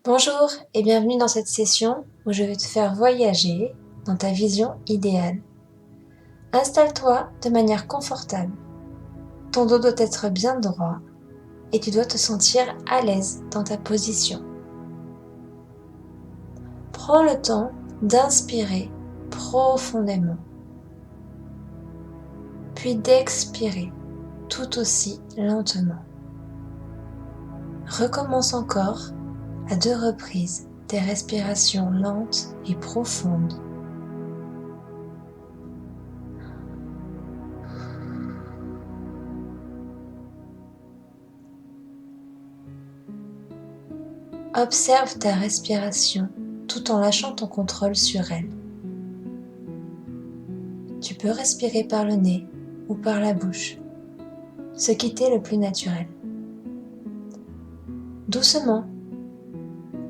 Bonjour et bienvenue dans cette session où je vais te faire voyager dans ta vision idéale. Installe-toi de manière confortable. Ton dos doit être bien droit et tu dois te sentir à l'aise dans ta position. Prends le temps d'inspirer profondément, puis d'expirer tout aussi lentement. Recommence encore à 2 reprises tes respirations lentes et profondes. Observe ta respiration tout en lâchant ton contrôle sur elle. Tu peux respirer par le nez ou par la bouche, ce qui t'est le plus naturel. Doucement,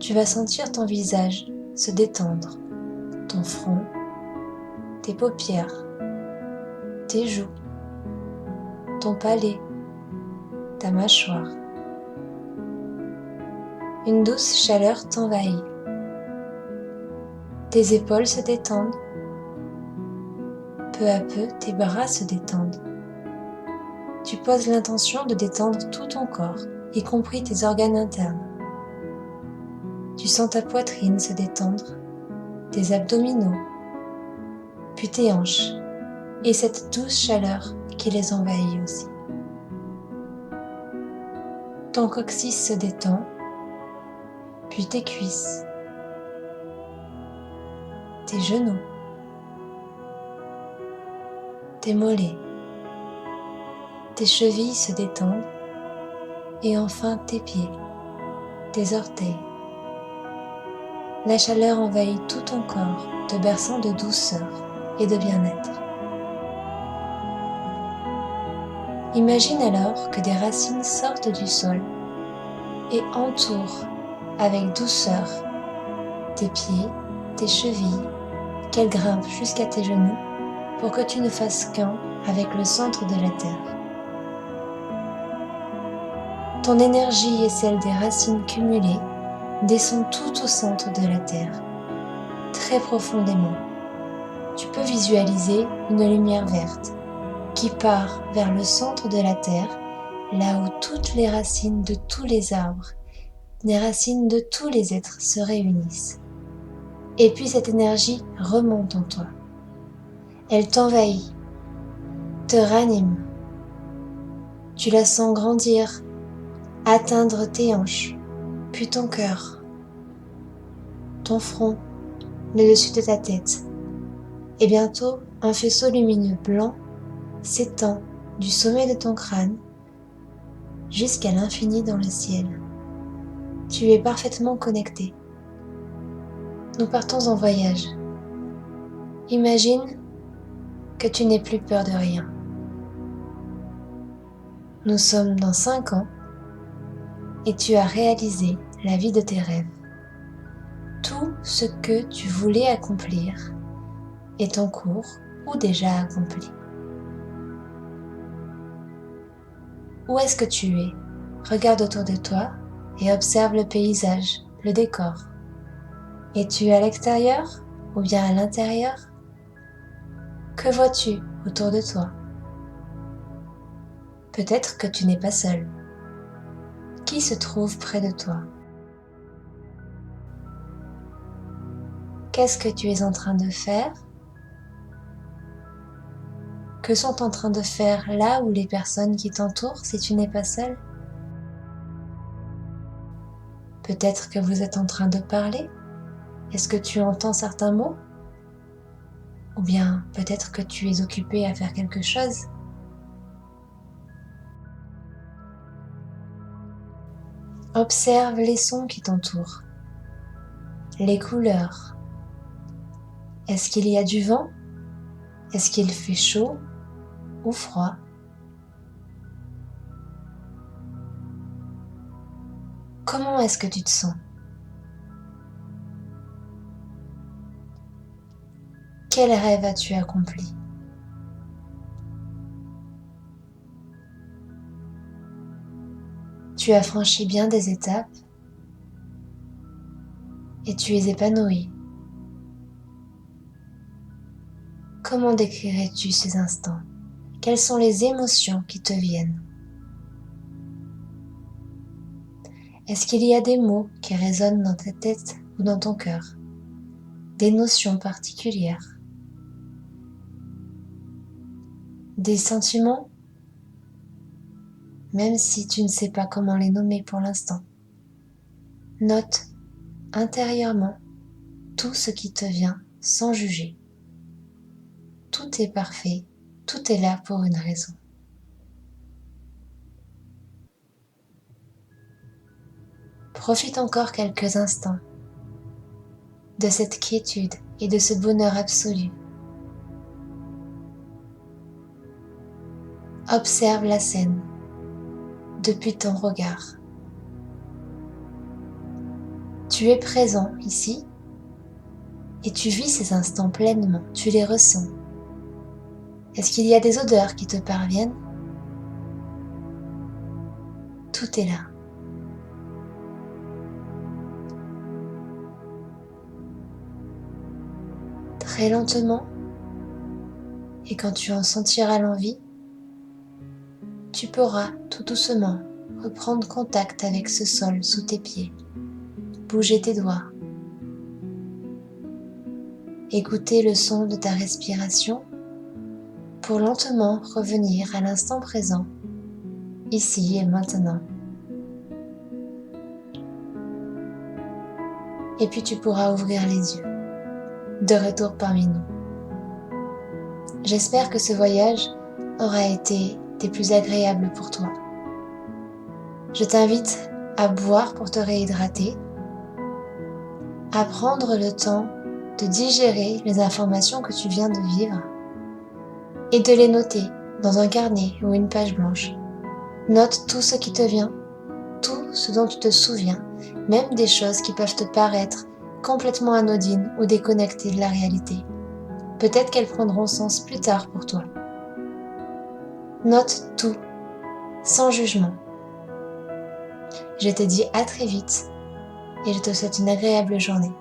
tu vas sentir ton visage se détendre, ton front, tes paupières, tes joues, ton palais, ta mâchoire. Une douce chaleur t'envahit. Tes épaules se détendent. Peu à peu, tes bras se détendent. Tu poses l'intention de détendre tout ton corps, y compris tes organes internes. Tu sens ta poitrine se détendre, tes abdominaux, puis tes hanches, et cette douce chaleur qui les envahit aussi. Ton coccyx se détend, puis tes cuisses, tes genoux, tes mollets, tes chevilles se détendent, et enfin tes pieds, tes orteils. La chaleur envahit tout ton corps, te berçant de douceur et de bien-être. Imagine alors que des racines sortent du sol et entourent avec douceur tes pieds, tes chevilles, qu'elles grimpent jusqu'à tes genoux pour que tu ne fasses qu'un avec le centre de la terre. Ton énergie et celle des racines cumulées descend tout au centre de la terre, très profondément. Tu peux visualiser une lumière verte qui part vers le centre de la terre, là où toutes les racines de tous les arbres, les racines de tous les êtres se réunissent. Et puis cette énergie remonte en toi. Elle t'envahit, te ranime. Tu la sens grandir, atteindre tes hanches, puis ton cœur, ton front, le dessus de ta tête. Et bientôt, un faisceau lumineux blanc s'étend du sommet de ton crâne jusqu'à l'infini dans le ciel. Tu es parfaitement connecté. Nous partons en voyage. Imagine que tu n'aies plus peur de rien. Nous sommes dans 5 ans et tu as réalisé la vie de tes rêves. Tout ce que tu voulais accomplir est en cours ou déjà accompli. Où est-ce que tu es? Regarde autour de toi et observe le paysage, le décor. Es-tu à l'extérieur ou bien à l'intérieur? Que vois-tu autour de toi? Peut-être que tu n'es pas seul. Qui se trouve près de toi? Qu'est-ce que tu es en train de faire? Que sont en train de faire là où les personnes qui t'entourent si tu n'es pas seul? Peut-être que vous êtes en train de parler? Est-ce que tu entends certains mots? Ou bien peut-être que tu es occupé à faire quelque chose? Observe les sons qui t'entourent, les couleurs. Est-ce qu'il y a du vent? Est-ce qu'il fait chaud ou froid? Comment est-ce que tu te sens? Quel rêve as-tu accompli? Tu as franchi bien des étapes? et tu es épanoui. Comment décrirais-tu ces instants? Quelles sont les émotions qui te viennent? Est-ce qu'il y a des mots qui résonnent dans ta tête ou dans ton cœur? Des notions particulières? Des sentiments? Même si tu ne sais pas comment les nommer pour l'instant. Note intérieurement tout ce qui te vient sans juger. Tout est parfait, tout est là pour une raison. Profite encore quelques instants de cette quiétude et de ce bonheur absolu. Observe la scène depuis ton regard. Tu es présent ici et tu vis ces instants pleinement, tu les ressens. Est-ce qu'il y a des odeurs qui te parviennent? Tout est là. Très lentement, et quand tu en sentiras l'envie, tu pourras tout doucement reprendre contact avec ce sol sous tes pieds. Bouger tes doigts. Écouter le son de ta respiration pour lentement revenir à l'instant présent, ici et maintenant. Et puis tu pourras ouvrir les yeux, de retour parmi nous. J'espère que ce voyage aura été des plus agréables pour toi. Je t'invite à boire pour te réhydrater, à prendre le temps de digérer les informations que tu viens de vivre et de les noter dans un carnet ou une page blanche. Note tout ce qui te vient, tout ce dont tu te souviens, même des choses qui peuvent te paraître complètement anodines ou déconnectées de la réalité. Peut-être qu'elles prendront sens plus tard pour toi. Note tout, sans jugement. Je te dis à très vite et je te souhaite une agréable journée.